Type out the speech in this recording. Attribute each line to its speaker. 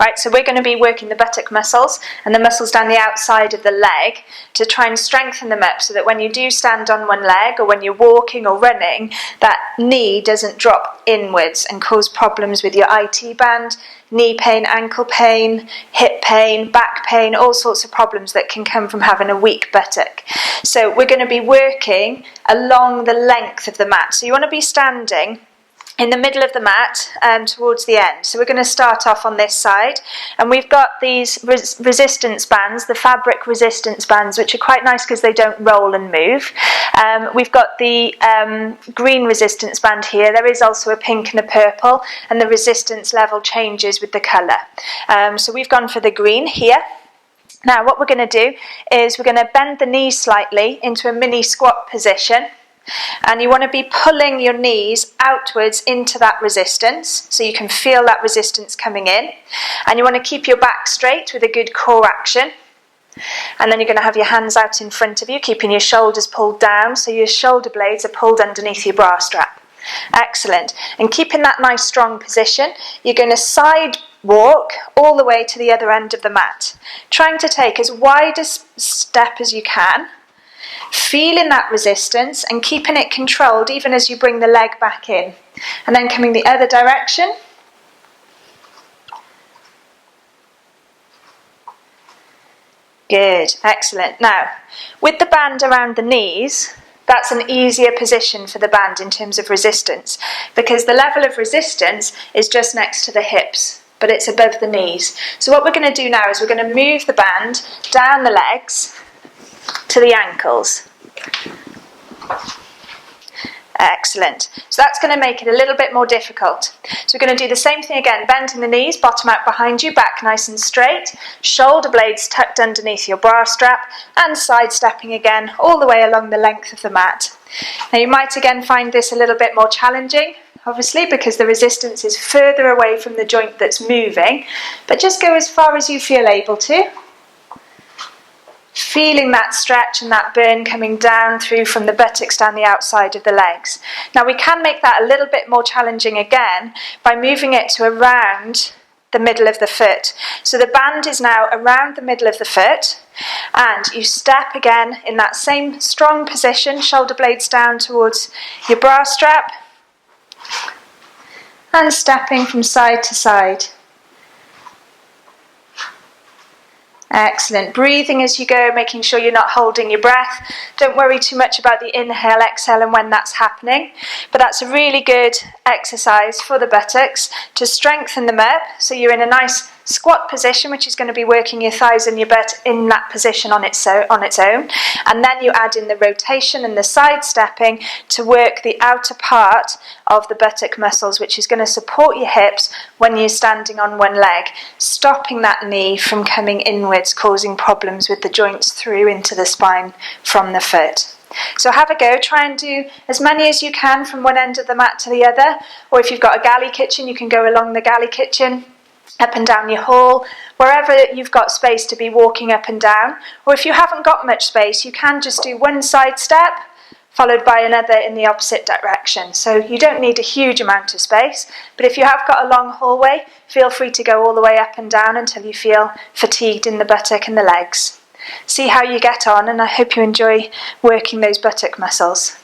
Speaker 1: Right, so we're going to be working the buttock muscles and the muscles down the outside of the leg to try and strengthen them up so that when you do stand on one leg or when you're walking or running, that knee doesn't drop inwards and cause problems with your IT band, knee pain, ankle pain, hip pain, back pain, all sorts of problems that can come from having a weak buttock. So we're going to be working along the length of the mat. So you want to be standing in the middle of the mat towards the end. So we're going to start off on this side, and we've got these resistance bands, the fabric resistance bands, which are quite nice because they don't roll and move. We've got the green resistance band here. There is also a pink and a purple, and the resistance level changes with the colour. So we've gone for the green here. Now what we're going to do is we're going to bend the knees slightly into a mini squat position. And you want to be pulling your knees outwards into that resistance so you can feel that resistance coming in. And you want to keep your back straight with a good core action. And then you're going to have your hands out in front of you, keeping your shoulders pulled down so your shoulder blades are pulled underneath your bra strap. Excellent. And keeping that nice strong position, you're going to side walk all the way to the other end of the mat, trying to take as wide a step as you can, feeling that resistance and keeping it controlled even as you bring the leg back in. And then coming the other direction. Good, excellent. Now, with the band around the knees, that's an easier position for the band in terms of resistance, because the level of resistance is just next to the hips, but it's above the knees. So what we're going to do now is we're going to move the band down the legs to the ankles. Excellent. So that's going to make it a little bit more difficult. So we're going to do the same thing again, bending the knees, bottom out behind you, back nice and straight, shoulder blades tucked underneath your bra strap, and sidestepping again all the way along the length of the mat. Now you might again find this a little bit more challenging, obviously, because the resistance is further away from the joint that's moving, but just go as far as you feel able to. Feeling that stretch and that burn coming down through from the buttocks down the outside of the legs. Now we can make that a little bit more challenging again by moving it to around the middle of the foot. So the band is now around the middle of the foot, and you step again in that same strong position, shoulder blades down towards your bra strap, and stepping from side to side. Excellent. Breathing as you go, making sure you're not holding your breath. Don't worry too much about the inhale, exhale and when that's happening. But that's a really good exercise for the buttocks to strengthen them up. So you're in a nice squat position, which is going to be working your thighs and your butt in that position on its own. And then you add in the rotation and the side stepping to work the outer part of the buttock muscles, which is going to support your hips when you're standing on one leg, stopping that knee from coming inwards, causing problems with the joints through into the spine from the foot. So have a go, try and do as many as you can from one end of the mat to the other, or if you've got a galley kitchen, you can go along the galley kitchen, up and down your hall, wherever you've got space to be walking up and down. Or if you haven't got much space, you can just do one side step followed by another in the opposite direction. So you don't need a huge amount of space, but if you have got a long hallway, feel free to go all the way up and down until you feel fatigued in the buttock and the legs. See how you get on, and I hope you enjoy working those buttock muscles.